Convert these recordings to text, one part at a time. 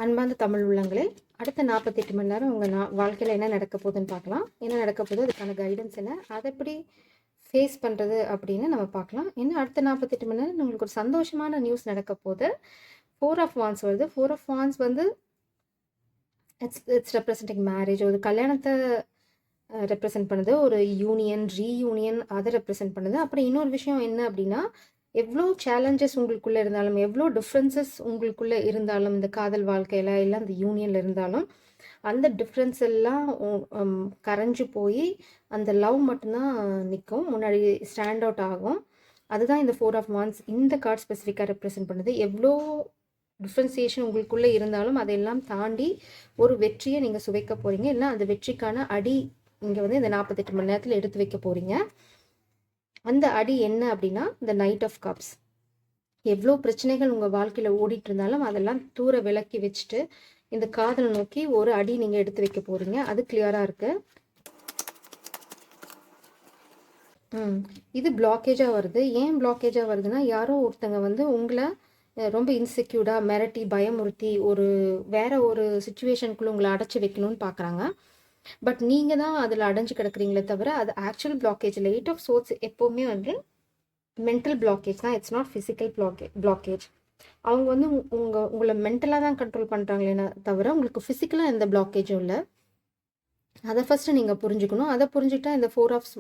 அன்பார்ந்த தமிழ் உள்ளங்களே, அடுத்த 48 மணி நேரம் உங்கள் வாழ்க்கையில் என்ன நடக்க போகுதுன்னு பார்க்கலாம். என்ன நடக்க போகுது, அதுக்கான கைடன்ஸ் என்ன, அதை எப்படி ஃபேஸ் பண்ணுறது அப்படின்னு நம்ம பார்க்கலாம். இன்னும் அடுத்த 48 மணி நேரம் உங்களுக்கு ஒரு சந்தோஷமான நியூஸ் நடக்க போகுது. 4 ஆஃப் வான்ஸ் வருது. 4 ஆஃப் வான்ஸ் வந்து இட்ஸ் ரெப்ரசன்டிங் மேரேஜ், ஒரு கல்யாணத்தை ரெப்ரசன்ட் பண்ணுது, ஒரு யூனியன், ரீயூனியன், அதை ரெப்ரசன்ட் பண்ணுது. அப்புறம் இன்னொரு விஷயம் என்ன அப்படின்னா, எவ்வளோ சேலஞ்சஸ் உங்களுக்குள்ளே இருந்தாலும், எவ்வளோ டிஃப்ரென்சஸ் உங்களுக்குள்ளே இருந்தாலும், இந்த காதல் வாழ்க்கையில் இல்லை அந்த யூனியனில் இருந்தாலும், அந்த டிஃப்ரென்ஸ் எல்லாம் கரைஞ்சு போய் அந்த லவ் மட்டும்தான் நிற்கும், முன்னாடி ஸ்டாண்ட் அவுட் ஆகும். அதுதான் இந்த 4 ஆஃப் வான்ஸ் இந்த கார்டு ஸ்பெசிஃபிக்காக ரெப்ரசன்ட் பண்ணுது. எவ்வளோ டிஃப்ரென்சியேஷன் உங்களுக்குள்ளே இருந்தாலும் அதையெல்லாம் தாண்டி ஒரு வெற்றியை நீங்கள் சுவைக்க போகிறீங்க. இல்லை அந்த வெற்றிக்கான அடி இங்கே வந்து இந்த 48 மணி நேரத்தில் எடுத்து வைக்க போகிறீங்க. அந்த அடி என்ன அப்படின்னா, இந்த நைட் ஆஃப் கப்ஸ். எவ்வளோ பிரச்சனைகள் உங்கள் வாழ்க்கையில் ஓடிட்டு இருந்தாலும் அதெல்லாம் தூர விலக்கி வச்சுட்டு இந்த காதலை நோக்கி ஒரு அடி நீங்கள் எடுத்து வைக்க போகிறீங்க. அது கிளியராக இருக்கு. இது பிளாக்கேஜாக வருது. ஏன் பிளாக்கேஜாக வருதுன்னா, யாரோ ஒருத்தங்க வந்து உங்களை ரொம்ப இன்செக்யூர்டாக மிரட்டி பயமுறுத்தி வேற ஒரு சுச்சுவேஷனுக்குள்ளே உங்களை அடைச்சி வைக்கணும்னு பார்க்குறாங்க. பட் நீங்கள் தான் அதில் அடைஞ்சு கிடக்குறீங்களே தவிர அது ஆக்சுவல் பிளாக்கேஜ் இல்லை. 8 ஆஃப் சோர்ஸ் எப்போவுமே வந்து மென்டல் பிளாக்கேஜ் தான், இட்ஸ் நாட் ஃபிசிக்கல் பிளாக்கேஜ். அவங்க வந்து உங்களை மென்டலாக தான் கண்ட்ரோல் பண்ணுறாங்களே தவிர உங்களுக்கு ஃபிசிக்கலாக எந்த பிளாக்கேஜும் இல்லை. அதை ஃபஸ்ட்டு நீங்கள் புரிஞ்சுக்கணும். அதை புரிஞ்சுக்கிட்டா இந்த 4 ஆஃப்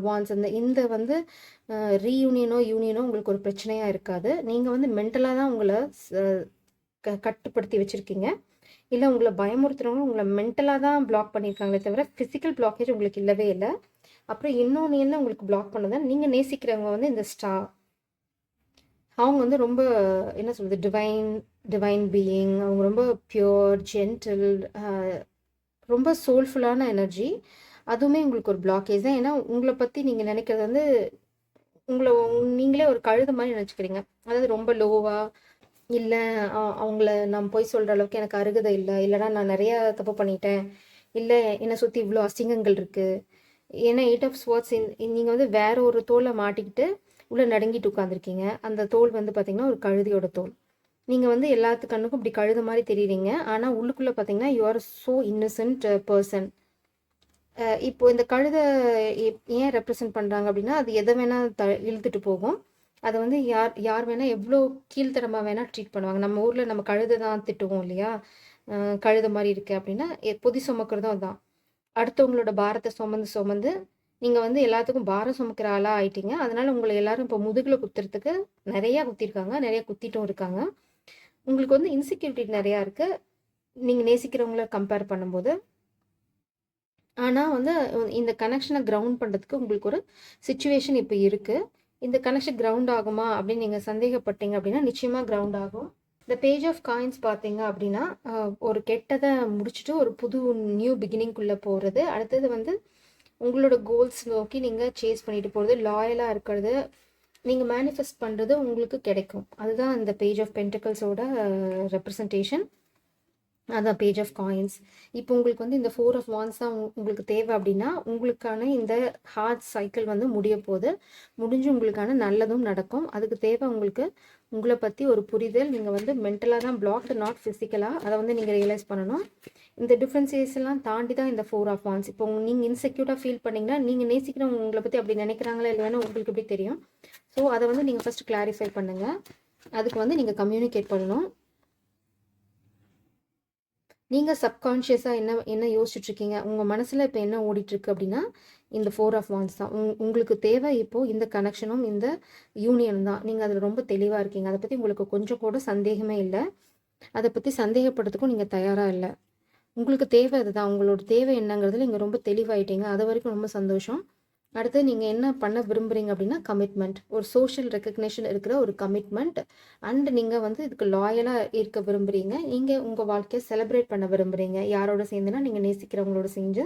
வான்ஸ் இந்த வந்து ரீயூனியனோ யூனியனோ உங்களுக்கு ஒரு பிரச்சனையாக இருக்காது. நீங்கள் வந்து மென்டலாக தான் உங்களை கட்டுப்படுத்தி வச்சுருக்கீங்க. இல்லை உங்களை பயமுறுத்துறவங்க உங்களை மென்டலாக தான் பிளாக் பண்ணியிருக்காங்களே தவிர ஃபிசிக்கல் பிளாக்கேஜ் உங்களுக்கு இல்லவே இல்லை. அப்புறம் இன்னொன்று என்ன உங்களுக்கு பிளாக் பண்ணதான், நீங்கள் நேசிக்கிறவங்க வந்து இந்த ஸ்டார், அவங்க வந்து ரொம்ப என்ன சொல்கிறது, டிவைன் பீயிங். அவங்க ரொம்ப பியூர், ஜென்டில், ரொம்ப சோல்ஃபுல்லான எனர்ஜி. அதுவுமே உங்களுக்கு ஒரு பிளாக்கேஜ் தான். ஏன்னா உங்களை பற்றி நீங்கள் நினைக்கிறது வந்து நீங்களே ஒரு கழுத மாதிரி நினச்சிக்கிறீங்க. அதாவது ரொம்ப லோவாக, இல்லை அவங்கள நான் போய் சொல்கிற அளவுக்கு எனக்கு அருகதை இல்லை, இல்லைனா நான் நிறையா தப்பு பண்ணிட்டேன், இல்லை என்னை சுற்றி இவ்வளோ அசிங்கங்கள் இருக்குது. ஏன்னா 8 ஆஃப் ஸ்வார்ட்ஸ் நீங்கள் வந்து வேற ஒரு தோலை மாட்டிக்கிட்டு உள்ளே நடுங்கிட்டு உட்காந்துருக்கீங்க. அந்த தோல் வந்து பார்த்திங்கன்னா ஒரு கழுதியோட தோல். நீங்கள் வந்து எல்லாத்து கண்ணுக்கும் இப்படி கழுத மாதிரி தெரியுறீங்க, ஆனால் உள்ளுக்குள்ளே பார்த்தீங்கன்னா you are so Innocent person. இப்போ இந்த கழுதை ஏன் ரெப்ரசன்ட் பண்ணுறாங்க அப்படின்னா, அது எதை வேணால் இழுத்துட்டு போகும். அதை வந்து யார் வேணால் எவ்வளோ கீழ்த்தரமாக வேணால் ட்ரீட் பண்ணுவாங்க. நம்ம ஊரில் நம்ம கழுதை தான் திட்டுவோம் இல்லையா, கழுத மாதிரி இருக்குது அப்படின்னா. பொதி சுமக்கிறதும் அதுதான். அடுத்தவங்களோட பாரத்தை சுமந்து நீங்கள் வந்து எல்லாத்துக்கும் பாரம் சுமக்கிற ஆளாக ஆயிட்டீங்க. அதனால் உங்களை எல்லாரும் இப்போ முதுகில் குத்துறதுக்கு நிறையா குத்திருக்காங்க, நிறையா குத்திட்டும் இருக்காங்க. உங்களுக்கு வந்து இன்செக்யூரிட்டி நிறையா இருக்குது நீங்கள் நேசிக்கிறவங்கள கம்பேர் பண்ணும்போது. ஆனால் வந்து இந்த கனெக்ஷனை கிரவுண்ட் பண்ணுறதுக்கு உங்களுக்கு ஒரு சுச்சுவேஷன் இப்போ இருக்குது. இந்த கனெக்ஷன் கிரவுண்ட் ஆகுமா அப்படின்னு நீங்கள் சந்தேகப்பட்டீங்க அப்படின்னா நிச்சயமாக கிரவுண்ட் ஆகும். இந்த பேஜ் ஆஃப் காயின்ஸ் பார்த்தீங்க அப்படின்னா, ஒரு கெட்டதை முடிச்சுட்டு ஒரு புது நியூ பிகினிங்குள்ளே போகிறது. அடுத்தது வந்து உங்களோட கோல்ஸ் நோக்கி நீங்கள் சேஸ் பண்ணிட்டு போகிறது, லாயலாக இருக்கிறது, நீங்கள் மேனிஃபெஸ்ட் பண்ணுறது உங்களுக்கு கிடைக்கும். அதுதான் இந்த பேஜ் ஆஃப் பென்டிகல்ஸோட ரெப்ரசன்டேஷன். அதான் பேஜ் ஆஃப் காயின்ஸ். இப்போ உங்களுக்கு வந்து இந்த 4 ஆஃப் வான்ஸ் தான் உங்களுக்கு தேவை அப்படின்னா, உங்களுக்கான இந்த ஹார்ட் சைக்கிள் வந்து முடிய போகுது. முடிஞ்சு உங்களுக்கான நல்லதும் நடக்கும். அதுக்கு தேவை உங்களுக்கு உங்களை பற்றி ஒரு புரிதல். நீங்கள் வந்து மென்டலாக தான் பிளாக்டு, நாட் ஃபிசிக்கலாக. அதை வந்து நீங்கள் ரியலைஸ் பண்ணணும். இந்த டிஃப்ரென்சியேஸ் எல்லாம் தாண்டி தான் இந்த 4 ஆஃப் வான்ஸ். இப்போ நீங்கள் இன்செக்யூர்டாக ஃபீல் பண்ணிங்கன்னா, நீங்கள் நேசிக்கிறவங்க உங்களை பற்றி அப்படி நினைக்கிறாங்களா இல்லைன்னா உங்களுக்கு எப்படி தெரியும்? ஸோ அதை வந்து நீங்கள் ஃபஸ்ட்டு கிளாரிஃபை பண்ணுங்கள். அதுக்கு வந்து நீங்கள் கம்யூனிகேட் பண்ணணும். நீங்கள் சப்கான்ஷியஸாக என்ன யோசிச்சுட்ருக்கீங்க, உங்கள் மனசில் இப்போ என்ன ஓடிட்டுருக்கு அப்படின்னா இந்த 4 ஆஃப் வான்ஸ் தான். உங்களுக்கு தேவை இப்போது இந்த கனெக்ஷனும் இந்த யூனியன் தான். நீங்கள் அதில் ரொம்ப தெளிவாக இருக்கீங்க. அதை பற்றி உங்களுக்கு கொஞ்சம் கூட சந்தேகமே இல்லை. அதை பற்றி சந்தேகப்படுறதுக்கும் நீங்கள் தயாராக இல்லை. உங்களுக்கு தேவை அதுதான். உங்களோட தேவை என்னங்கிறதுல நீங்கள் ரொம்ப தெளிவாயிட்டீங்க. அது வரைக்கும் ரொம்ப சந்தோஷம். அடுத்து நீங்கள் என்ன பண்ண விரும்புகிறீங்க அப்படின்னா கமிட்மெண்ட், ஒரு சோஷியல் ரெக்கக்னேஷன் இருக்கிற ஒரு கமிட்மெண்ட். அண்ட் நீங்கள் வந்து இதுக்கு லாயலாக இருக்க விரும்புகிறீங்க. நீங்கள் உங்கள் வாழ்க்கையை செலிப்ரேட் பண்ண விரும்புகிறீங்க. யாரோட சேர்ந்துன்னா நீங்கள் நேசிக்கிறவங்களோட செஞ்சு.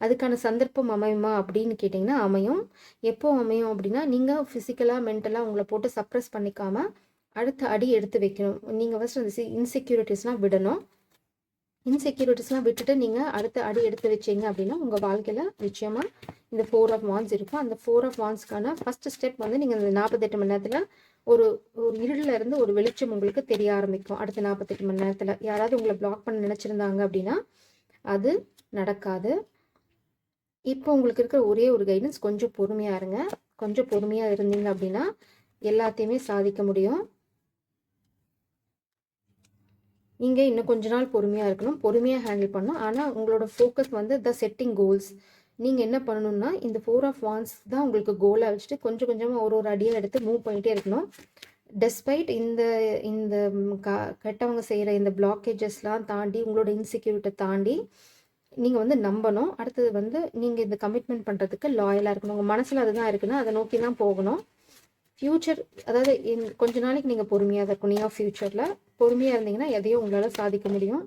அதுக்கான சந்தர்ப்பம் அமையுமா அப்படின்னு கேட்டிங்கன்னா அமையும். எப்போ அமையும் அப்படின்னா, நீங்கள் ஃபிசிக்கலாக மென்டலாக உங்களை போட்டு சப்ரெஸ் பண்ணிக்காமல் அடுத்த அடி எடுத்து வைக்கணும். நீங்கள் ஃபஸ்ட் அந்த இன்செக்யூரிட்டிஸ்லாம் விடணும். இன்செக்யூரிட்டிஸ்லாம் விட்டுட்டு நீங்கள் அடுத்த அடி எடுத்து வச்சிங்க அப்படின்னா உங்கள் வாழ்க்கையில் நிச்சயமாக இந்த 4 of Wands இருக்கும். அந்த 4 of Wandsக்கான ஃபஸ்ட்டு ஸ்டெப் வந்து நீங்கள் இந்த 48 மணி நேரத்தில் ஒரு ஒரு இருளில் இருந்து ஒரு வெளிச்சம் உங்களுக்கு தெரிய ஆரம்பிக்கும். அடுத்த 48 மணி நேரத்தில் யாராவது உங்களை பிளாக் பண்ண நினச்சிருந்தாங்க அப்படின்னா அது நடக்காது. இப்போ உங்களுக்கு இருக்கிற ஒரே ஒரு கைடன்ஸ், கொஞ்சம் பொறுமையாக இருங்க. கொஞ்சம் பொறுமையாக இருந்தீங்க அப்படின்னா எல்லாத்தையுமே சாதிக்க முடியும். நீங்கள் இன்னும் கொஞ்ச நாள் பொறுமையாக இருக்கணும், பொறுமையாக ஹேண்டில் பண்ணணும். ஆனால் உங்களோட ஃபோக்கஸ் வந்து த செட்டிங் கோல்ஸ். நீங்கள் என்ன பண்ணணும்னா இந்த 4 of Wands தான் உங்களுக்கு கோலாக வச்சுட்டு கொஞ்சம் கொஞ்சமாக ஒரு அடியாக எடுத்து மூவ் பண்ணிகிட்டே இருக்கணும். டெஸ்பைட் இந்த இந்த கெட்டவங்க செய்கிற இந்த பிளாக்கேஜஸ்லாம் தாண்டி, உங்களோட இன்செக்யூரிட்டி தாண்டி நீங்கள் வந்து நம்பணும். அடுத்தது வந்து நீங்கள் இந்த கமிட்மெண்ட் பண்ணுறதுக்கு லாயலாக இருக்கணும். உங்கள் மனசில் அதுதான் இருக்குன்னா அதை நோக்கி தான் போகணும். ஃப்யூச்சர் அதாவது கொஞ்ச நாளைக்கு நீங்கள் பொறுமையாக தான் இருக்கணும். நீங்கள் ஃப்யூச்சரில் பொறுமையாக இருந்தீங்கன்னா எதையும் உங்களால் சாதிக்க முடியும்.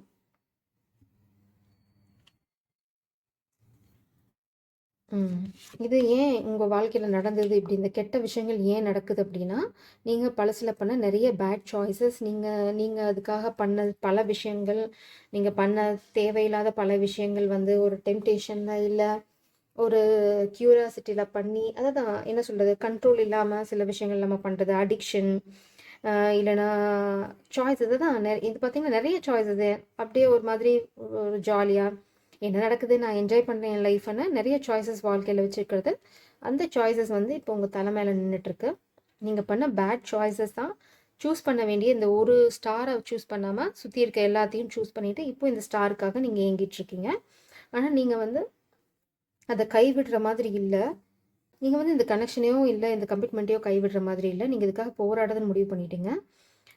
இது ஏன் உங்கள் வாழ்க்கையில் நடந்தது இப்படி இந்த கெட்ட விஷயங்கள் ஏன் நடக்குது அப்படின்னா, நீங்கள் பழசில் பண்ண நிறைய பேட் சாய்ஸஸ், நீங்கள் அதுக்காக பண்ண பல விஷயங்கள், நீங்கள் பண்ண தேவையில்லாத பல விஷயங்கள் வந்து ஒரு டெம்டேஷனில் இல்லை ஒரு க்யூரியாசிட்டியில் பண்ணி, அதாவது என்ன சொல்கிறது, கண்ட்ரோல் இல்லாமல் சில விஷயங்கள் நம்ம பண்ணுறது, அடிக்ஷன் இல்லைனா சாய்ஸ். இதுதான் இது பார்த்திங்கன்னா நிறைய சாய்ஸ். இது அப்படியே ஒரு மாதிரி ஒரு ஜாலியாக என்ன நடக்குது, நான் என்ஜாய் பண்ணுறேன் என் லைஃப்னு நிறைய சாய்ஸஸ் வாழ்க்கையில் வச்சுருக்கிறது. அந்த சாய்ஸஸ் வந்து இப்போ உங்கள் தலை மேலே நின்றுட்டுருக்கு. நீங்கள் பண்ண பேட் சாய்ஸஸ் தான். சூஸ் பண்ண வேண்டிய இந்த ஒரு ஸ்டாரை சூஸ் பண்ணாமல் சுற்றி இருக்க எல்லாத்தையும் சூஸ் பண்ணிவிட்டு இப்போ இந்த ஸ்டாருக்காக நீங்கள் ஏங்கிட்டுருக்கீங்க. ஆனால் நீங்கள் வந்து அதை கைவிடுற மாதிரி இல்லை. நீங்கள் வந்து இந்த கனெக்ஷனையோ இல்லை இந்த கமிட்மெண்ட்டையோ கைவிடுற மாதிரி இல்லை. நீங்கள் இதுக்காக போராடுறதுன்னு முடிவு பண்ணிட்டீங்க.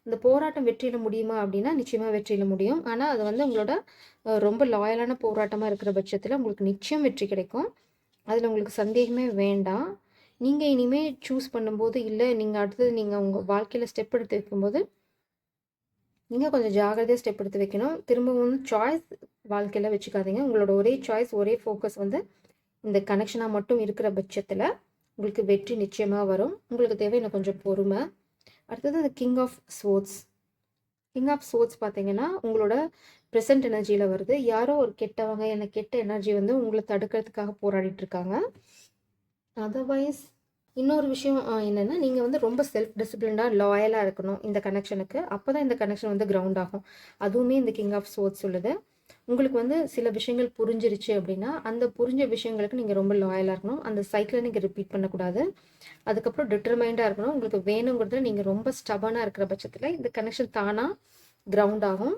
இந்த போராட்டம் வெற்றியில் முடியுமா அப்படின்னா நிச்சயமாக வெற்றியில் முடியும். ஆனால் அது வந்து உங்களோட ரொம்ப லாயலான போராட்டமாக இருக்கிற பட்சத்தில் உங்களுக்கு நிச்சயம் வெற்றி கிடைக்கும். அதில் உங்களுக்கு சந்தேகமே வேண்டாம். நீங்கள் இனிமேல் சூஸ் பண்ணும்போது இல்லை நீங்கள் அடுத்தது நீங்கள் உங்கள் வாழ்க்கையில் ஸ்டெப் எடுத்து வைக்கும்போது நீங்கள் கொஞ்சம் ஜாகிரதையாக ஸ்டெப் எடுத்து வைக்கணும். திரும்பவும் சாய்ஸ் வாழ்க்கையில் வச்சுக்காதீங்க. உங்களோட ஒரே சாய்ஸ் ஒரே ஃபோக்கஸ் வந்து இந்த கனெக்ஷனாக மட்டும் இருக்கிற பட்சத்தில் உங்களுக்கு வெற்றி நிச்சயமாக வரும். உங்களுக்கு தேவை இன்னும் கொஞ்சம் பொறுமை. அடுத்தது இந்த king of swords. King of swords பார்த்தீங்கன்னா உங்களோட ப்ரெசன்ட் எனர்ஜியில் வருது. யாரோ ஒரு கெட்டவங்க, எனக்கு கெட்ட எனர்ஜி வந்து உங்களை தடுக்கிறதுக்காக போராடிட்டு இருக்காங்க. அதர்வைஸ் இன்னொரு விஷயம் என்னென்னா, நீங்கள் வந்து ரொம்ப செல்ஃப் டிசிப்ளின்டாக லாயலாக இருக்கணும் இந்த கனெக்ஷனுக்கு. அப்போ தான் இந்த கனெக்ஷன் வந்து கிரவுண்ட் ஆகும். அதுவுமே இந்த கிங் ஆஃப் ஸ்வோர்ட்ஸ் சொல்லுது. உங்களுக்கு வந்து சில விஷயங்கள் புரிஞ்சிருச்சு அப்படின்னா அந்த புரிஞ்ச விஷயங்களுக்கு நீங்கள் ரொம்ப லாயலாக இருக்கணும். அந்த சைக்கிளை நீங்கள் ரிப்பீட் பண்ணக்கூடாது. அதுக்கப்புறம் டிட்டர்மைண்டாக இருக்கணும். உங்களுக்கு வேணுங்கிறத நீங்கள் ரொம்ப ஸ்டபனாக இருக்கிற பட்சத்தில் இந்த கனெக்ஷன் தானாக கிரவுண்ட் ஆகும்.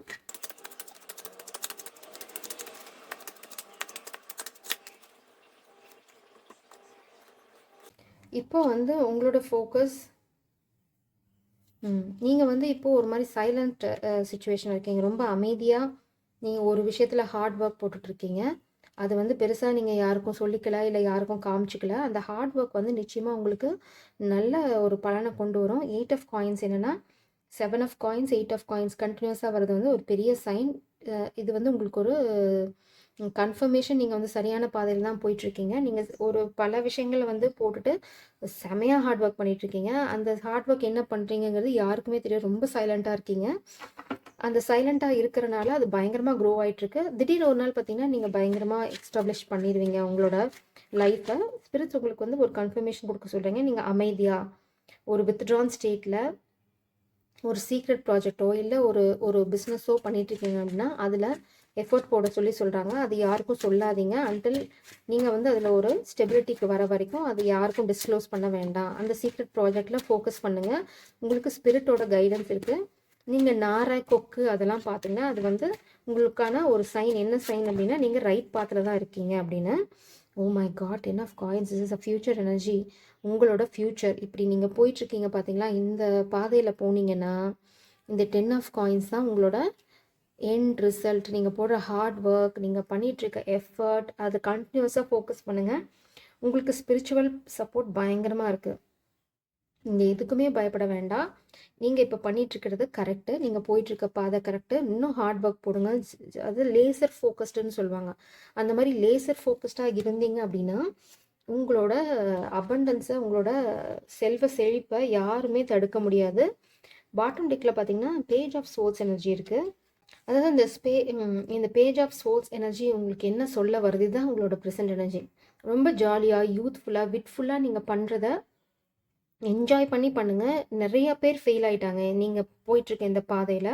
இப்போ வந்து உங்களோட ஃபோக்கஸ் நீங்கள் வந்து இப்போது ஒரு மாதிரி சைலண்ட் சுச்சுவேஷன் இருக்கீங்க. ரொம்ப அமைதியாக நீங்கள் ஒரு விஷயத்தில் ஹார்ட் ஒர்க் போட்டுட்ருக்கீங்க. அது வந்து பெருசாக நீங்கள் யாருக்கும் சொல்லிக்கல, இல்லை யாருக்கும் காமிச்சிக்கல. அந்த ஹார்ட் ஒர்க் வந்து நிச்சயமாக உங்களுக்கு நல்ல ஒரு பலனை கொண்டு வரும். 8 ஆஃப் காயின்ஸ் என்னென்னா 7 ஆஃப் காயின்ஸ் 8 ஆஃப் காயின்ஸ் கண்டினியூஸாக வர்றது வந்து ஒரு பெரிய சைன். இது வந்து உங்களுக்கு ஒரு கன்ஃபர்மேஷன். நீங்கள் வந்து சரியான பாதையில் தான் போயிட்டுருக்கீங்க. நீங்கள் ஒரு பல விஷயங்களை வந்து போட்டுட்டு செமையாக ஹார்ட் ஒர்க் பண்ணிகிட்ருக்கீங்க. அந்த ஹார்ட் ஒர்க் என்ன பண்ணுறீங்கிறது யாருக்குமே தெரியும். ரொம்ப சைலண்ட்டாக இருக்கீங்க. அந்த சைலண்ட்டாக இருக்கிறனால அது பயங்கரமாக க்ரோ ஆகிட்டுருக்கு. திடீர்னு ஒரு நாள் பார்த்தீங்கன்னா நீங்கள் பயங்கரமாக எக்ஸ்டாப்ளிஷ் பண்ணிடுவீங்க உங்களோட லைஃப்பை. ஸ்பிரிட்ஸ் உங்களுக்கு வந்து ஒரு கன்ஃபர்மேஷன் கொடுக்க சொல்கிறீங்க. நீங்கள் அமைதியாக ஒரு வித்ட்ரான் ஸ்டேட்டில் ஒரு சீக்ரெட் ப்ராஜெக்டோ இல்லை ஒரு பிஸ்னஸோ பண்ணிகிட்ருக்கீங்க அப்படின்னா அதில் எஃபர்ட் போட சொல்கிறாங்க. அது யாருக்கும் சொல்லாதீங்க அன்டில் நீங்கள் வந்து அதில் ஒரு ஸ்டெபிலிட்டிக்கு வர வரைக்கும் அது யாருக்கும் டிஸ்க்ளோஸ் பண்ண வேண்டாம். அந்த சீக்ரெட் ப்ராஜெக்டில் ஃபோக்கஸ் பண்ணுங்கள். உங்களுக்கு ஸ்பிரிட்டோட கைடன்ஸ் இருக்குது. நீங்கள் நாரை கொக்கு அதெல்லாம் பார்த்துங்க. அது வந்து உங்களுக்கான ஒரு சைன். என்ன சைன் அப்படின்னா நீங்கள் ரைட் பாத்தில் தான் இருக்கீங்க அப்படின்னு. ஓ மை காட், என்ன of coins, is a future energy. உங்களோட ஃப்யூச்சர் இப்படி நீங்கள் போயிட்டுருக்கீங்க பார்த்தீங்களா, இந்த பாதையில் போனீங்கன்னா இந்த 10 ஆஃப் காயின்ஸ் தான் உங்களோட எண்ட் ரிசல்ட். நீங்கள் போடுற ஹார்ட் ஒர்க், நீங்கள் பண்ணிகிட்ருக்க எஃபர்ட், அது கண்டினியூஸாக ஃபோக்கஸ் பண்ணுங்கள். உங்களுக்கு ஸ்பிரிச்சுவல் சப்போர்ட் பயங்கரமாக இருக்குது. நீங்கள் எதுக்குமே பயப்பட வேண்டாம். நீங்கள் இப்போ பண்ணிகிட்ருக்கிறது கரெக்டு. நீங்கள் போயிட்டுருக்க பாதை கரெக்டு. இன்னும் ஹார்ட் ஒர்க் போடுங்க. அது லேசர் ஃபோக்கஸ்டுன்னு சொல்லுவாங்க. அந்த மாதிரி லேசர் ஃபோக்கஸ்டாக இருந்தீங்க அப்படின்னா உங்களோட அபண்டன்ஸை, உங்களோட செல்வ செழிப்பை யாருமே தடுக்க முடியாது. பாட்டம் டெக்கில் பார்த்தீங்கன்னா பேஜ் ஆஃப் சோர்ஸ் எனர்ஜி இருக்குது. அதாவது இந்த பேஜ் ஆஃப் சோல்ஸ் எனர்ஜி உங்களுக்கு என்ன சொல்ல வருது, இதுதான் உங்களோட ப்ரெசென்ட் எனர்ஜி. ரொம்ப ஜாலியாக, யூத்ஃபுல்லாக, விட்ஃபுல்லாக நீங்கள் பண்ணுறத என்ஜாய் பண்ணி பண்ணுங்கள். நிறைய பேர் ஃபெயில் ஆகிட்டாங்க நீங்கள் போயிட்டுருக்க இந்த பாதையில்.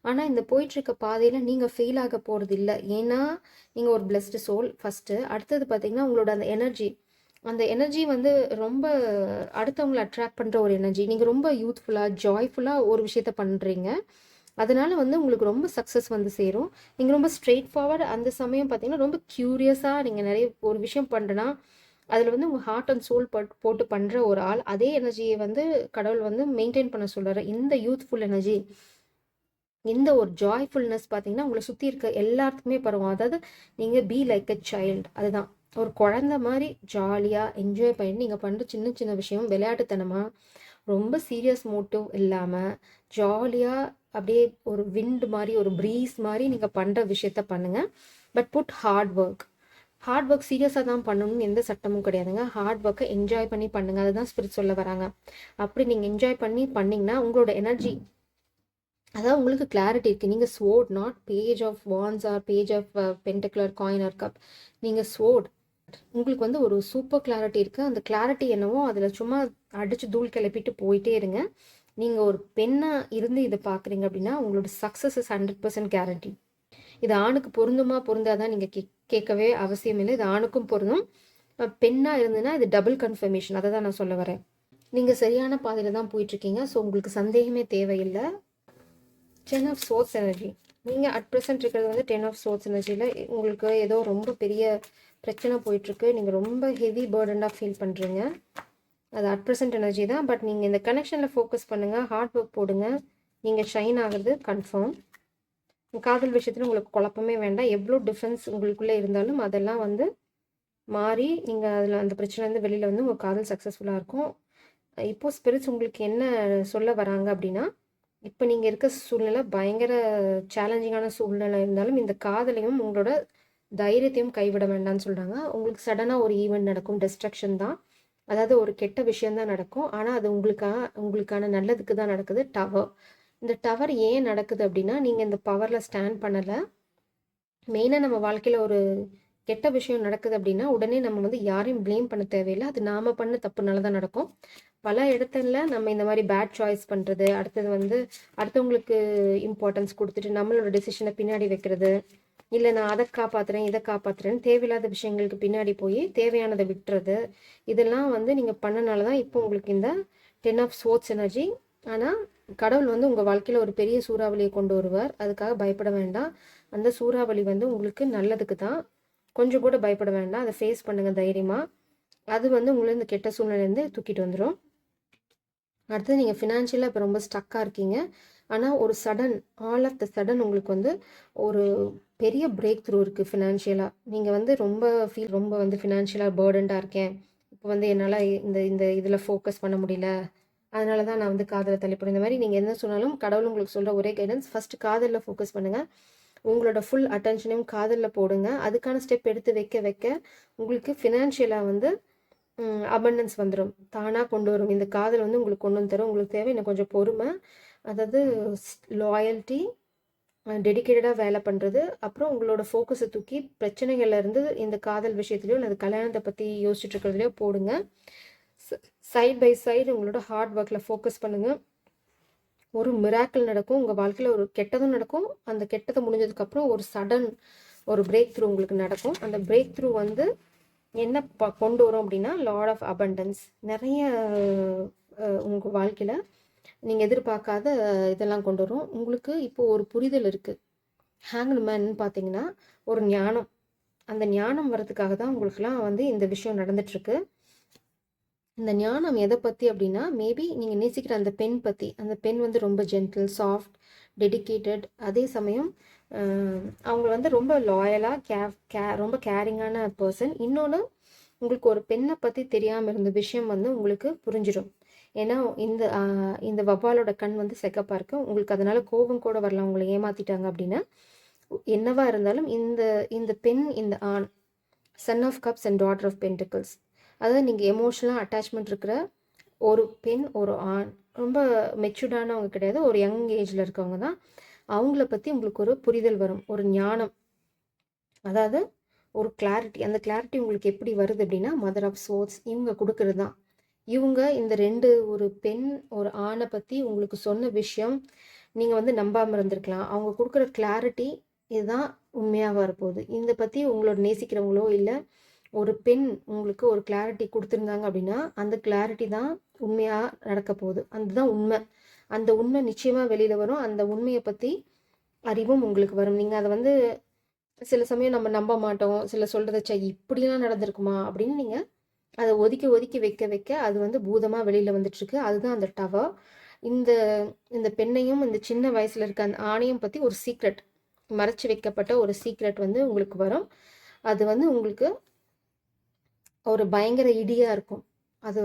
ஆனால் இந்த போயிட்டுருக்க பாதையில் நீங்கள் ஃபெயில் ஆக போகிறது இல்லை. ஏன்னா நீங்கள் ஒரு பிளெஸ்டு சோல் ஃபஸ்ட்டு. அடுத்தது பார்த்திங்கன்னா உங்களோட அந்த எனர்ஜி வந்து ரொம்ப அடுத்தவங்களை அட்ராக்ட் பண்ணுற ஒரு எனர்ஜி. நீங்கள் ரொம்ப யூத்ஃபுல்லாக, ஜாய்ஃபுல்லாக ஒரு விஷயத்த பண்ணுறீங்க. அதனால வந்து உங்களுக்கு ரொம்ப சக்ஸஸ் வந்து சேரும். நீங்கள் ரொம்ப ஸ்ட்ரெயிட் ஃபார்வர்ட். அந்த சமயம் பார்த்தீங்கன்னா ரொம்ப க்யூரியஸாக நீங்கள் நிறைய ஒரு விஷயம் பண்ணுறேன்னா அதில் வந்து உங்கள் ஹார்ட் அண்ட் சோல் போட்டு பண்ணுற ஒரு ஆள். அதே எனர்ஜியை வந்து கடவுள் வந்து மெயின்டைன் பண்ண சொல்கிறார். இந்த யூத்ஃபுல் எனர்ஜி, இந்த ஒரு ஜாய்ஃபுல்னஸ் பார்த்தீங்கன்னா உங்களை சுற்றி இருக்க எல்லாத்துக்குமே பரவும். அதாவது நீங்கள் பி லைக் அ சைல்டு. அதுதான் ஒரு குழந்த மாதிரி ஜாலியாக என்ஜாய் பண்ணி நீங்கள் பண்ணுற சின்ன சின்ன விஷயம் விளையாட்டுத்தனமாக, ரொம்ப சீரியஸ் மோட்டிவ் இல்லாமல் ஜாலியாக அப்படியே ஒரு விண்ட் மாதிரி, ஒரு ப்ரீஸ் மாதிரி நீங்கள் பண்ணுற விஷயத்த பண்ணுங்கள். பட் புட் ஹார்ட் ஒர்க் சீரியஸாக தான் பண்ணணும்னு எந்த சட்டமும் கிடையாதுங்க. ஹார்ட் ஒர்க்கை என்ஜாய் பண்ணி பண்ணுங்கள். அதுதான் ஸ்பிரிட் சொல்ல வராங்க. அப்படி நீங்கள் என்ஜாய் பண்ணி பண்ணிங்கன்னா உங்களோட எனர்ஜி, அதாவது உங்களுக்கு கிளாரிட்டி இருக்குது. நீங்கள் sword, not page of wands or page of pentacular coin or cup. நீங்கள் ஸ்வோர்ட், உங்களுக்கு வந்து ஒரு சூப்பர் கிளாரிட்டி இருக்குது. அந்த கிளாரிட்டி என்னவோ அதில் சும்மா அடித்து தூள் கிளப்பிட்டு போயிட்டே இருங்க. நீங்கள் ஒரு பெண்ணாக இருந்து இதை பார்க்குறீங்க அப்படின்னா உங்களோட சக்ஸஸ் இஸ் 100% கேரண்டி. இது ஆணுக்கு பொருந்துமா பொருந்தாதான் நீங்கள் கேட்கவே அவசியம் இல்லை. இது ஆணுக்கும் பொருந்தும். பெண்ணாக இருந்ததுன்னா இது டபுள் கன்ஃபர்மேஷன். அதை தான் நான் சொல்ல வரேன். நீங்கள் சரியான பாதையில் தான் போயிட்டுருக்கீங்க. ஸோ உங்களுக்கு சந்தேகமே தேவையில்லை. 10 ஆஃப் சோர்ஸ் எனர்ஜி. நீங்கள் அட் ப்ரெசென்ட் இருக்கிறது வந்து 10 ஆஃப் சோர்ஸ் எனர்ஜியில் உங்களுக்கு ஏதோ ரொம்ப பெரிய பிரச்சனை போயிட்டுருக்கு. நீங்கள் ரொம்ப ஹெவி பேர்டனாக ஃபீல் பண்ணுறீங்க. அது அட் ப்ரெசென்ட் எனர்ஜி தான். பட் நீங்கள் இந்த கனெக்ஷனில் ஃபோக்கஸ் பண்ணுங்கள், ஹார்ட் ஒர்க் போடுங்க. நீங்கள் ஷைன் ஆகிறது கன்ஃபார்ம். காதல் விஷயத்தில் உங்களுக்கு குழப்பமே வேண்டாம். எவ்வளோ டிஃப்ரென்ஸ் உங்களுக்குள்ளே இருந்தாலும் அதெல்லாம் வந்து மாறி நீங்கள் அதில் அந்த பிரச்சனைலேருந்து வெளியில் வந்து உங்கள் காதல் சக்ஸஸ்ஃபுல்லாக இருக்கும். இப்போது ஸ்பிரிட்ஸ் உங்களுக்கு என்ன சொல்ல வராங்க அப்படின்னா, இப்போ நீங்கள் இருக்க சூழ்நிலை பயங்கர சேலஞ்சிங்கான சூழ்நிலை இருந்தாலும் இந்த காதலையும் உங்களோட தைரியத்தையும் கைவிட வேண்டாம்னு சொல்கிறாங்க. உங்களுக்கு சடனாக ஒரு ஈவெண்ட் நடக்கும், டிஸ்ட்ரக்ஷன் தான். அதாவது ஒரு கெட்ட விஷயந்தான் நடக்கும். ஆனால் அது உங்களுக்கான நல்லதுக்கு தான் நடக்குது. இந்த டவர் ஏன் நடக்குது அப்படின்னா, நீங்கள் இந்த பவரில் ஸ்டாண்ட் பண்ணலை. மெயினாக நம்ம வாழ்க்கையில் ஒரு கெட்ட விஷயம் நடக்குது அப்படின்னா உடனே நம்ம வந்து யாரையும் ப்ளேம் பண்ண தேவையில்லை. அது நாம் பண்ண தப்புனால தான் நடக்கும். பல இடத்துல நம்ம இந்த மாதிரி பேட் சாய்ஸ் பண்ணுறது, அடுத்தது வந்து அடுத்தவங்களுக்கு இம்பார்ட்டன்ஸ் கொடுத்துட்டு நம்மளோட டெசிஷனை பின்னாடி வைக்கிறது, இல்லை நான் அதை காப்பாற்றுறேன் இதை காப்பாற்றுறேன்னு தேவையில்லாத விஷயங்களுக்கு பின்னாடி போய் தேவையானதை விட்டுறது, இதெல்லாம் வந்து நீங்கள் பண்ணனால தான் இப்போ உங்களுக்கு இந்த 10 ஆஃப் சோர்ஸ் எனர்ஜி. ஆனால் கடவுள் வந்து உங்கள் வாழ்க்கையில் ஒரு பெரிய சூறாவளியை கொண்டு வருவார். அதுக்காக பயப்பட வேண்டாம். அந்த சூறாவளி வந்து உங்களுக்கு நல்லதுக்கு தான். கொஞ்சம் கூட பயப்பட வேண்டாம். அதை ஃபேஸ் பண்ணுங்கள் தைரியமாக. அது வந்து உங்களை இந்த கெட்ட சூழ்நிலையிலேருந்து தூக்கிட்டு வந்துடும். அடுத்தது நீங்கள் ஃபினான்ஷியலாக இப்போ ரொம்ப ஸ்டக்காக இருக்கீங்க. ஆனால் ஒரு ஆல் ஆஃப் த சடன் உங்களுக்கு வந்து ஒரு பெரிய பிரேக் த்ரூ இருக்குது ஃபினான்ஷியலாக. நீங்கள் வந்து ரொம்ப வந்து ஃபினான்ஷியலாக பேர்டண்டாக இருக்கேன். இப்போ வந்து என்னால் இந்த இந்த இதில் ஃபோக்கஸ் பண்ண முடியல, அதனால தான் நான் வந்து காதலை தள்ளிப்போம். இந்த மாதிரி நீங்கள் என்ன சொன்னாலும் கடவுள் உங்களுக்கு சொல்கிற ஒரே கைடன்ஸ், ஃபஸ்ட்டு காதலில் ஃபோக்கஸ் பண்ணுங்கள். உங்களோட ஃபுல் அட்டென்ஷனையும் காதலில் போடுங்க. அதுக்கான ஸ்டெப் எடுத்து வைக்க உங்களுக்கு ஃபினான்ஷியலாக வந்து அபண்டன்ஸ் வந்துடும், தானாக கொண்டு வரும். இந்த காதல் வந்து உங்களுக்கு கொண்டு வந்து தரும். உங்களுக்கு தேவை இன்னும் கொஞ்சம் பொறுமை, அதாவது லாயல்ட்டி, டெடிக்கேட்டடாக வேலை பண்ணுறது. அப்புறம் உங்களோட ஃபோக்கஸை தூக்கி பிரச்சனைகள்லேருந்து இந்த காதல் விஷயத்துலையோ அல்லது கல்யாணத்தை பற்றி யோசிச்சுட்டு இருக்கிறதுலையோ போடுங்க. சைட் பை சைடு உங்களோட ஹார்ட் ஒர்க்கில் ஃபோக்கஸ் பண்ணுங்கள். ஒரு மிராக்கிள் நடக்கும் உங்கள் வாழ்க்கையில். ஒரு கெட்டதும் நடக்கும். அந்த கெட்டது முடிஞ்சதுக்கப்புறம் ஒரு பிரேக் த்ரூ உங்களுக்கு நடக்கும். அந்த பிரேக் த்ரூ வந்து என்ன கொண்டு வரும் அப்படின்னா லார்ட் ஆஃப் அபண்டன்ஸ். நிறைய உங்கள் வாழ்க்கையில் நீங்கள் எதிர்பார்க்காத இதெல்லாம் கொண்டு வரும். உங்களுக்கு இப்போது ஒரு புரிதல் இருக்குது. ஹேங்க்டு மேன் பார்த்தீங்கன்னா ஒரு ஞானம். அந்த ஞானம் வர்றதுக்காக தான் உங்களுக்குலாம் வந்து இந்த விஷயம் நடந்துட்டுருக்கு. இந்த ஞானம் எதை பற்றி அப்படின்னா, மேபி நீங்கள் நேசிக்கிற அந்த பெண் பற்றி. அந்த பெண் வந்து ரொம்ப ஜென்டில், சாஃப்ட், டெடிக்கேட்டட், அதே சமயம் அவங்க வந்து ரொம்ப லாயலாக ரொம்ப கேரிங்கான பர்சன். இன்னொன்று, உங்களுக்கு ஒரு பெண்ணை பற்றி தெரியாமல் இருந்த விஷயம் வந்து உங்களுக்கு புரிஞ்சிடும். ஏன்னா இந்த வவ்வாலோட கண் வந்து செக்கப்பாக இருக்குது. உங்களுக்கு அதனால் கோபம் கூட வரலாம், உங்களை ஏமாற்றிட்டாங்க அப்படின்னா. என்னவா இருந்தாலும் இந்த பெண், இந்த ஆண், son of cups and daughter of pentacles, அதாவது நீங்கள் எமோஷனலாக அட்டாச்மெண்ட் இருக்கிற ஒரு பெண், ஒரு ஆண், ரொம்ப மெச்சூர்டானவங்க கிடையாது, ஒரு யங் ஏஜில் இருக்கவங்க தான். அவங்கள பற்றி உங்களுக்கு ஒரு புரிதல் வரும், ஒரு ஞானம், அதாவது ஒரு கிளாரிட்டி. அந்த கிளாரிட்டி உங்களுக்கு எப்படி வருது அப்படின்னா மதர் ஆஃப் சோர்ட்ஸ் இவங்க கொடுக்கறது தான். இவங்க இந்த 2 ஒரு பெண் ஒரு ஆணை பற்றி உங்களுக்கு சொன்ன விஷயம் நீங்கள் வந்து நம்பாமல் இருந்திருக்கலாம். அவங்க கொடுக்குற கிளாரிட்டி இதுதான் உண்மையாக வரப்போகுது. இதை பற்றி உங்களோட நேசிக்கிறவங்களோ இல்லை ஒரு பெண் உங்களுக்கு ஒரு கிளாரிட்டி கொடுத்துருந்தாங்க அப்படின்னா அந்த கிளாரிட்டி தான் உண்மையாக நடக்க போகுது. அதுதான் உண்மை. அந்த உண்மை நிச்சயமாக வெளியில் வரும். அந்த உண்மையை பற்றி அறிவும் உங்களுக்கு வரும். நீங்கள் அதை வந்து சில சமயம் நம்ம நம்ப மாட்டோம். சில சொல்கிறத இப்படிலாம் நடந்திருக்குமா அப்படின்னு நீங்கள் அதை ஒதுக்கி ஒதுக்கி வைக்க வைக்க அது வந்து பூதமாக வெளியில் வந்துட்டுருக்கு. அதுதான் அந்த டவர். இந்த இந்த பெண்ணையும் இந்த சின்ன வயசில் இருக்க அந்த ஆணையம் பற்றி ஒரு சீக்ரெட், மறைச்சி வைக்கப்பட்ட ஒரு சீக்ரெட் வந்து உங்களுக்கு வரும். அது வந்து உங்களுக்கு ஒரு பயங்கர இடியாக இருக்கும். அது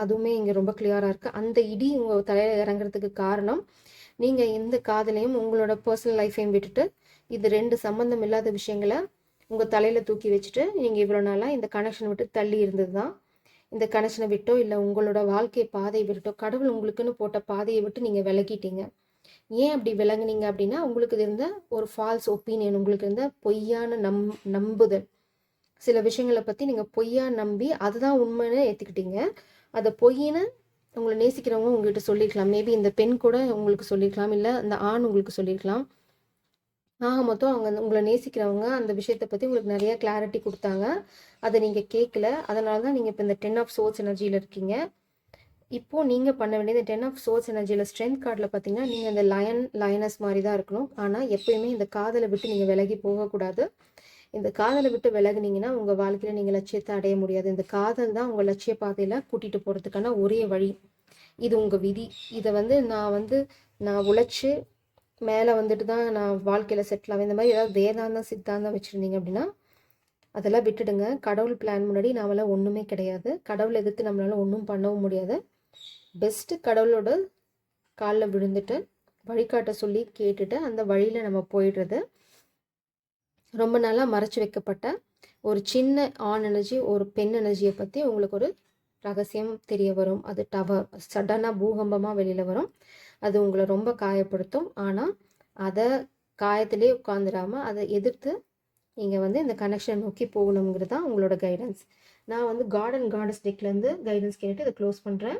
அதுவுமே இங்கே ரொம்ப கிளியராக இருக்குது. அந்த இடி உங்கள் தலையில் இறங்குறதுக்கு காரணம் நீங்கள் எந்த காதலையும் உங்களோட பர்சனல் லைஃப்பையும் விட்டுட்டு இது 2 சம்மந்தம் இல்லாத விஷயங்களை உங்கள் தலையில் தூக்கி வச்சுட்டு நீங்கள் இவ்வளோ நாளாக இந்த கனெக்ஷனை விட்டு தள்ளி இருந்தது தான். இந்த கனெக்ஷனை விட்டோ இல்லை உங்களோட வாழ்க்கை பாதையை விட்டோ கடவுள் உங்களுக்குன்னு போட்ட பாதையை விட்டு நீங்கள் விலகிட்டீங்க. ஏன் அப்படி விலகுனீங்க அப்படின்னா உங்களுக்கு இருந்த ஒரு ஃபால்ஸ் ஒப்பீனியன், உங்களுக்கு இருந்த பொய்யான நம்புதல். சில விஷயங்களை பற்றி நீங்கள் பொய்யா நம்பி அதுதான் உண்மைன்னு ஏற்றுக்கிட்டீங்க. அதை பொய்ன்னு உங்களை நேசிக்கிறவங்க உங்கள்கிட்ட சொல்லியிருக்கலாம். மேபி இந்த பெண் கூட உங்களுக்கு சொல்லியிருக்கலாம், இல்லை இந்த ஆண் உங்களுக்கு சொல்லியிருக்கலாம். மொத்தம் அவங்க உங்களை நேசிக்கிறவங்க அந்த விஷயத்தை பற்றி உங்களுக்கு நிறைய கிளாரிட்டி கொடுத்தாங்க. அதை நீங்கள் கேட்கல. அதனால தான் நீங்கள் இப்போ இந்த 10 ஆஃப் சோர்ஸ் எனர்ஜியில் இருக்கீங்க. இப்போது நீங்கள் பண்ண வேண்டியது 10 ஆஃப் சோர்ஸ் எனர்ஜியில் ஸ்ட்ரென்த் கார்டில் பார்த்தீங்கன்னா நீங்கள் இந்த லயனஸ் மாதிரி தான் இருக்கணும். ஆனால் எப்போயுமே இந்த காதலை விட்டு நீங்கள் விலகி போகக்கூடாது. இந்த காதலை விட்டு விலகுனீங்கன்னா உங்கள் வாழ்க்கையில் நீங்கள் லட்சியத்தை அடைய முடியாது. இந்த காதல் தான் உங்கள் லட்சிய பாதையில் கூட்டிகிட்டு போகிறதுக்கான ஒரே வழி. இது உங்கள் விதி. இதை வந்து நான் உழைச்சி மேலே வந்துட்டு தான் நான் வாழ்க்கையில் செட்டில் ஆவேன், இந்த மாதிரி ஏதாவது வேதாந்தம் சித்தாந்தம் வச்சுருந்தீங்க அப்படின்னா அதெல்லாம் விட்டுடுங்க. கடவுள் பிளான் முன்னாடி நாமெல்லாம் ஒன்றுமே கிடையாது. கடவுள் எதிர்த்து நம்மளால ஒன்றும் பண்ணவும் முடியாது. பெஸ்ட்டு கடவுளோட காலில் விழுந்துட்டு வழிகாட்ட சொல்லி கேட்டுட்டு அந்த வழியில் நம்ம போயிடுறது. ரொம்ப நாளாக மறைச்சி வைக்கப்பட்ட ஒரு சின்ன ஆண் எனர்ஜி, ஒரு பெண் எனர்ஜியை பற்றி உங்களுக்கு ஒரு ரகசியம் தெரிய வரும். அது டவர் சடனாக பூகம்பமாக வெளியில் வரும். அது உங்களை ரொம்ப காயப்படுத்தும். ஆனால் அதை காயத்திலே உட்காந்துடாமல் அதை எதிர்த்து நீங்கள் வந்து இந்த கனெக்ஷன் நோக்கி போகணுங்கிறது தான் உங்களோட கைடன்ஸ். நான் வந்து காட் அண்ட் காடஸ் டெக்லேருந்து கைடன்ஸ் கேட்டு இதை க்ளோஸ் பண்ணுறேன்.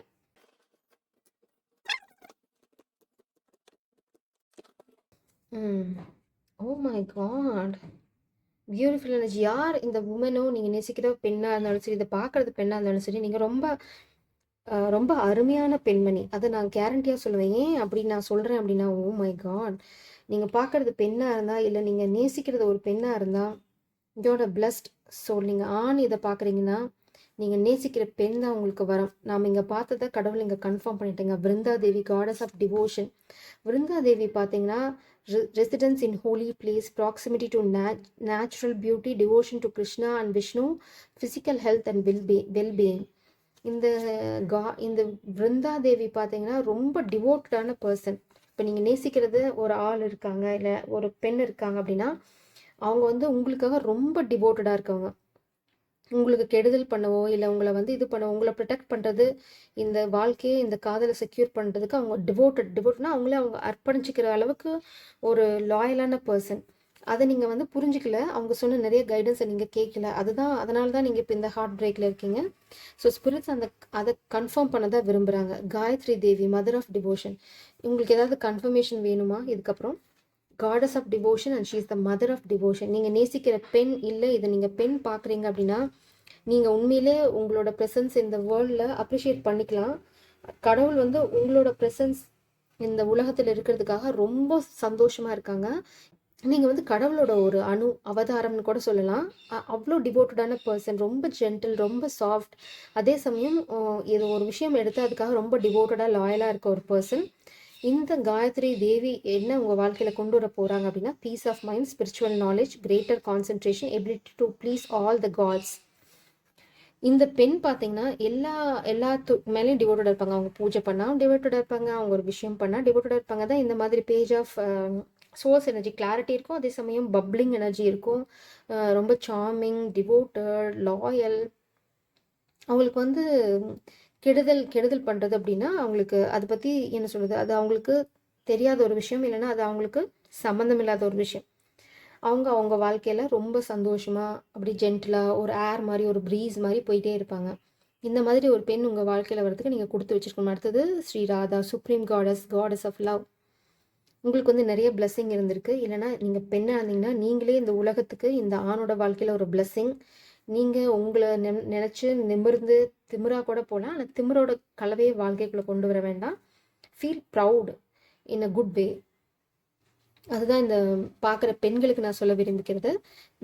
Oh my god, beautiful energy. யார் இந்த உமனோ நீங்கள் நேசிக்கிற பெண்ணாக இருந்தாலும் சரி, இதை பார்க்குறது பெண்ணாக இருந்தாலும் சரி, நீங்கள் ரொம்ப ரொம்ப அருமையான பெண்மணி. அதை நான் கேரண்டியாக சொல்லுவேன். ஏன் அப்படி நான் சொல்கிறேன் அப்படின்னா, ஓ மை காட், நீங்கள் பார்க்குறது பெண்ணாக இருந்தால் இல்லை நீங்கள் நேசிக்கிறது ஒரு பெண்ணாக இருந்தால் இதோட பிளஸ்ட் சோல். நீங்கள் ஆண் இதை பார்க்குறீங்கன்னா நீங்கள் நேசிக்கிற பெண் தான் உங்களுக்கு வரும். நாம் இங்கே பார்த்ததை கடவுள் இங்கே கன்ஃபார்ம் பண்ணிட்டேங்க. விருந்தா தேவி, காடஸ் ஆஃப் டிவோஷன். விருந்தா தேவி பார்த்தீங்கன்னா residence in Holi place, proximity to natural beauty, devotion to Krishna and Vishnu, physical health and wellbeing. இந்த விருந்தா தேவி பார்த்தீங்கன்னா ரொம்ப டிவோட்டடான பர்சன். இப்போ நீங்கள் நேசிக்கிறது ஒரு ஆள் இருக்காங்க இல்லை ஒரு பெண் இருக்காங்க அப்படின்னா அவங்க வந்து உங்களுக்காக ரொம்ப டிவோட்டடாக இருக்கவங்க. உங்களுக்கு கெடுதல் பண்ணவோ இல்லை உங்களை வந்து இது பண்ணவோ, உங்களை ப்ரொடெக்ட் பண்ணுறது, இந்த வாழ்க்கையை இந்த காதலை செக்யூர் பண்ணுறதுக்கு அவங்க டிவோட்னா அவங்களே அவங்க அர்ப்பணிச்சிக்கிற அளவுக்கு ஒரு லாயலான பர்சன். அதை நீங்கள் வந்து புரிஞ்சிக்கல. அவங்க சொன்ன நிறைய கைடன்ஸை நீங்கள் கேட்கல. அதனால தான் நீங்கள் இப்போ இந்த ஹார்ட் பிரேக்கில் இருக்கீங்க. ஸோ ஸ்பிரிட்ஸ் அதை கன்ஃபார்ம் பண்ண தான் விரும்புகிறாங்க. Gayatri Devi, mother of devotion. உங்களுக்கு ஏதாவது கன்ஃபர்மேஷன் வேணுமா இதுக்கப்புறம்? Goddess of devotion and she is the mother of devotion. நீங்கள் நேசிக்கிற பெண் இல்லை, இதை நீங்கள் பெண் பார்க்குறீங்க அப்படின்னா நீங்கள் உண்மையிலே உங்களோட ப்ரெசன்ஸ் இந்த வேர்ல்டில் அப்ரிஷியேட் பண்ணிக்கலாம். கடவுள் வந்து உங்களோட ப்ரெசன்ஸ் இந்த உலகத்தில் இருக்கிறதுக்காக ரொம்ப சந்தோஷமாக இருக்காங்க. நீங்கள் வந்து கடவுளோட ஒரு அவதாரம்னு கூட சொல்லலாம். அவ்வளோ டிவோட்டடான பர்சன், ரொம்ப ஜென்டில், ரொம்ப சாஃப்ட். அதே சமயம் இது ஒரு விஷயம் எடுத்து அதுக்காக ரொம்ப டிவோட்டடாக லாயலாக இருக்க ஒரு பர்சன். இந்த காயத்ரி தேவி என்ன உங்கள் வாழ்க்கையில் கொண்டு வர போகிறாங்க அப்படின்னா peace of mind, spiritual knowledge, greater concentration, ability to please all the gods. இந்த பெண் பார்த்தீங்கன்னா எல்லாத்து மேலேயும் டிவோட்டடாக இருப்பாங்க. அவங்க பூஜை பண்ணால் டிவோட்டடாக இருப்பாங்க, அவங்க ஒரு விஷயம் பண்ணால் டிவோட்டடாக இருப்பாங்க. தான் இந்த மாதிரி page of source energy clarity இருக்கும். அதே சமயம் பப்ளிங் எனர்ஜி இருக்கும். ரொம்ப சார்மிங், டிவோட்டட், லாயல். அவங்களுக்கு வந்து கெடுதல் பண்ணுறது அப்படின்னா அவங்களுக்கு அதை பற்றி என்ன சொல்கிறது, அது அவங்களுக்கு தெரியாத ஒரு விஷயம், இல்லைன்னா அது அவங்களுக்கு சம்மந்தம் இல்லாத ஒரு விஷயம். அவங்க அவங்க வாழ்க்கையில ரொம்ப சந்தோஷமா, அப்படி ஜென்டிலா ஒரு ஏர் மாரி, ஒரு ப்ரீஸ் மாரி போயிட்டே இருப்பாங்க. இந்த மாதிரி ஒரு பெண் உங்க வாழ்க்கையில வரதுக்கு நீங்க குடுத்து வச்சிருக்கணும். அடுத்தது Shri Radha, supreme goddess, goddess of love. உங்களுக்கு வந்து நெறைய பிளெஸ்ஸிங் இருந்திருக்கு. இல்லன்னா நீங்க பெண்ணா இருந்தீங்கன்னா, நீங்களே இந்த உலகத்துக்கு இந்த ஆணோட வாழ்க்கையில ஒரு பிளெஸ்ஸிங். நீங்க உங்கள நெனச்சு நிமிர்ந்து திமிரா கூட போலாம். ஆனா திமிரோட கலவைய வாழ்க்கைக்குள்ள கொண்டு வர வேண்டாம். Feel proud in a good way. அதுதான் இந்த பார்க்குற பெண்களுக்கு நான் சொல்ல விரும்பிக்கிறது.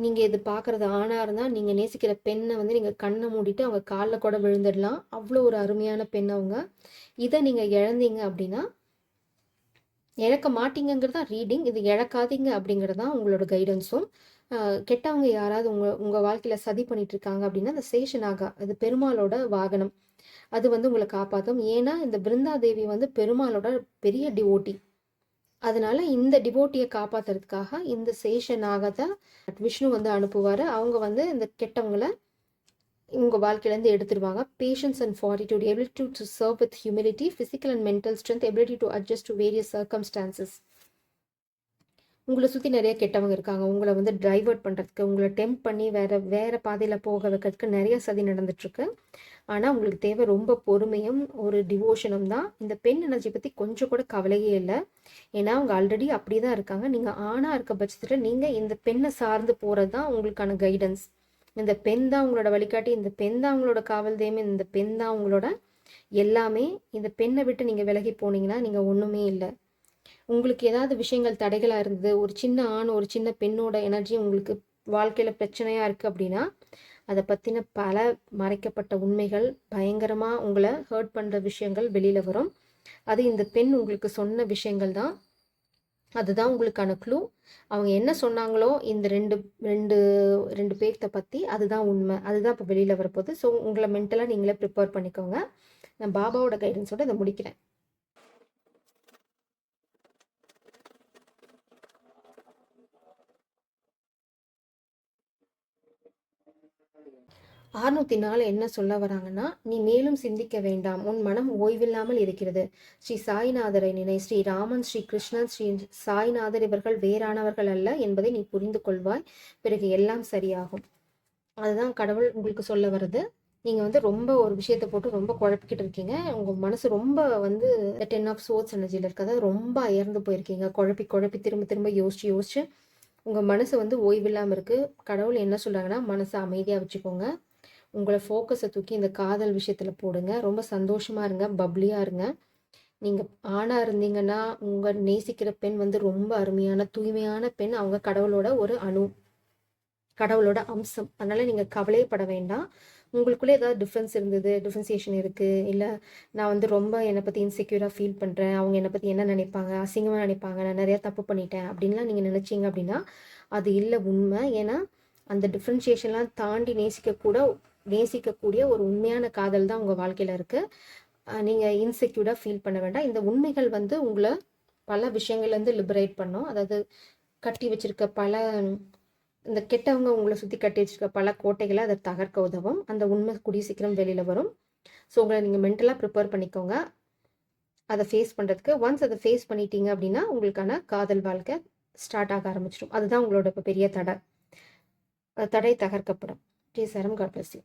நீங்க இது பார்க்குறது ஆணா இருந்தா, நீங்க நேசிக்கிற பெண்ண வந்து நீங்க கண்ண மூடிட்டு அவங்க கால்ல கூட விழுந்துடலாம். அவ்வளோ ஒரு அருமையான பெண் அவங்க. இத நீங்க இழந்தீங்க அப்படின்னா, இழக்க மாட்டீங்கங்கிறது தான் ரீடிங். இது இழக்காதீங்க அப்படிங்கிறது தான் உங்களோட கைடன்ஸும். கெட்டவங்க யாராவது உங்க உங்க வாழ்க்கையில சதி பண்ணிட்டு இருக்காங்க அப்படின்னா, அந்த சேஷநாகா அது பெருமாளோட வாகனம். அது வந்து உங்கள காப்பாத்தும். ஏன்னா, இந்த பிருந்தா தேவி வந்து பெருமாளோட பெரிய டிவோட்டி. அதனால இந்த டிவோட்டிய காப்பாத்துறதுக்காக இந்த சேஷநாகத்த விஷ்ணு வந்து அனுப்புவாரு. அவங்க வந்து இந்த கெட்டவங்கள உங்க வாழ்க்கையிலேருந்து எடுத்துருவாங்க. Patience and fortitude, ability to serve with humility, physical and mental strength, ability to adjust to various circumstances. உங்களை சுற்றி நிறைய கெட்டவங்க இருக்காங்க. உங்களை வந்து டைவர்ட் பண்ணுறதுக்கு, உங்களை டெம்ப் பண்ணி வேற வேற பாதையில் போக வைக்கிறதுக்கு நிறைய சதி நடந்துட்டுருக்கு. ஆனால் உங்களுக்கு தேவை ரொம்ப பொறுமையும் ஒரு டிவோஷனும் தான். இந்த பெண் எனர்ஜி பற்றி கொஞ்சம் கூட கவலையே இல்லை. ஏன்னா அவங்க ஆல்ரெடி அப்படி தான் இருக்காங்க. நீங்கள் ஆணாக இருக்க பட்சத்தில் நீங்கள் இந்த பெண்ணை சார்ந்து போகிறது தான் உங்களுக்கான கைடன்ஸ். இந்த பெண் தான் உங்களோட வழிகாட்டி, இந்த பெண் தான் உங்களோட காவல் தெய்வம், இந்த பெண் தான் உங்களோட எல்லாமே. இந்த பெண்ணை விட்டு நீங்கள் விலகி போனீங்கன்னா நீங்கள் ஒன்றுமே இல்லை. உங்களுக்கு ஏதாவது விஷயங்கள் தடைகளாக இருந்தது, ஒரு சின்ன ஆண் ஒரு சின்ன பெண்ணோட எனர்ஜி உங்களுக்கு வாழ்க்கையில் பிரச்சனையாக இருக்குது அப்படின்னா, அதை பற்றின பல மறைக்கப்பட்ட உண்மைகள், பயங்கரமாக உங்களை ஹர்ட் பண்ணுற விஷயங்கள் வெளியில் வரும். அது இந்த பெண் உங்களுக்கு சொன்ன விஷயங்கள் தான். அதுதான் உங்களுக்கான க்ளூ. அவங்க என்ன சொன்னாங்களோ இந்த ரெண்டு ரெண்டு ரெண்டு பேர்த்த பற்றி, அதுதான் உண்மை. அதுதான் இப்போ வெளியில் வரப்போகுது. ஸோ உங்களை மென்டலாக நீங்களே ப்ரிப்பேர் பண்ணிக்கோங்க. நான் பாபாவோட கைடன்ஸோட இதை முடிக்கிறேன். அறுநூத்தி நாலு என்ன சொல்ல வராங்கன்னா, நீ மேலும் சிந்திக்க வேண்டாம், உன் மனம் ஓய்வில்லாமல் இருக்கிறது. ஸ்ரீ சாய்நாதரை நினை. ஸ்ரீ ராமன், ஸ்ரீ கிருஷ்ணன், ஸ்ரீ சாய்நாதர் இவர்கள் வேறானவர்கள் அல்ல என்பதை நீ புரிந்து கொள்வாய். பிறகு எல்லாம் சரியாகும். அதுதான் கடவுள் உங்களுக்கு சொல்ல வருது. நீங்க வந்து ரொம்ப ஒரு விஷயத்த போட்டு ரொம்ப குழப்பிக்கிட்டு இருக்கீங்க. உங்க மனசு ரொம்ப வந்து 10 ஆஃப் சோர்ஸ் எனர்ஜியில் இருக்கு. அதாவது ரொம்ப அயர்ந்து போயிருக்கீங்க. குழப்பி குழப்பி திரும்ப திரும்ப யோசிச்சு யோசிச்சு உங்க மனசு வந்து ஓய்வில்லாமல் இருக்கு. கடவுள் என்ன சொல்றாங்கன்னா, மனசை அமைதியாக வச்சுக்கோங்க. உங்களை ஃபோக்கஸை தூக்கி இந்த காதல் விஷயத்தில் போடுங்க. ரொம்ப சந்தோஷமாக இருங்க, பப்ளியாக இருங்க. நீங்கள் ஆணாக இருந்தீங்கன்னா, உங்கள் நேசிக்கிற பெண் வந்து ரொம்ப அருமையான தூய்மையான பெண். அவங்க கடவுளோட ஒரு அணு, கடவுளோட அம்சம். அதனால் நீங்கள் கவலைப்பட வேண்டாம். உங்களுக்குள்ளே ஏதாவது டிஃப்ரென்ஸ் இருந்தது, டிஃப்ரென்சியேஷன் இருக்குது, இல்லை நான் வந்து ரொம்ப என்னை பற்றி இன்செக்யூராக ஃபீல் பண்ணுறேன், அவங்க என்னை பற்றி என்ன நினைப்பாங்க, அசிங்கமாக நினைப்பாங்க, நான் நிறையா தப்பு பண்ணிட்டேன் அப்படின்லாம் நீங்கள் நினச்சிங்க அப்படின்னா அது இல்லை உண்மை. ஏன்னா அந்த டிஃப்ரென்சியேஷன்லாம் தாண்டி நேசிக்கக்கூடிய ஒரு உண்மையான காதல் தான் உங்கள் வாழ்க்கையில் இருக்குது. நீங்கள் இன்செக்யூர்டாக ஃபீல் பண்ண வேண்டாம். இந்த உண்மைகள் வந்து உங்களை பல விஷயங்கள்லேருந்து லிபரேட் பண்ணும். அதாவது கட்டி வச்சிருக்க பல இந்த கெட்டவங்க உங்களை சுற்றி கட்டி வச்சிருக்க பல கோட்டைகளை அதை தகர்க்க உதவும். அந்த உண்மை கூடிய சீக்கிரம் வெளியில் வரும். ஸோ உங்களை நீங்கள் மென்டலாக ப்ரிப்பேர் பண்ணிக்கோங்க அதை ஃபேஸ் பண்ணுறதுக்கு. ஒன்ஸ் அதை ஃபேஸ் பண்ணிட்டீங்க அப்படின்னா உங்களுக்கான காதல் வாழ்க்கை ஸ்டார்ட் ஆக ஆரம்பிச்சிடும். அதுதான் உங்களோட இப்போ பெரிய தடை தகர்க்கப்படும். ஜெய் சரம், காட் பிளஸ் யூ.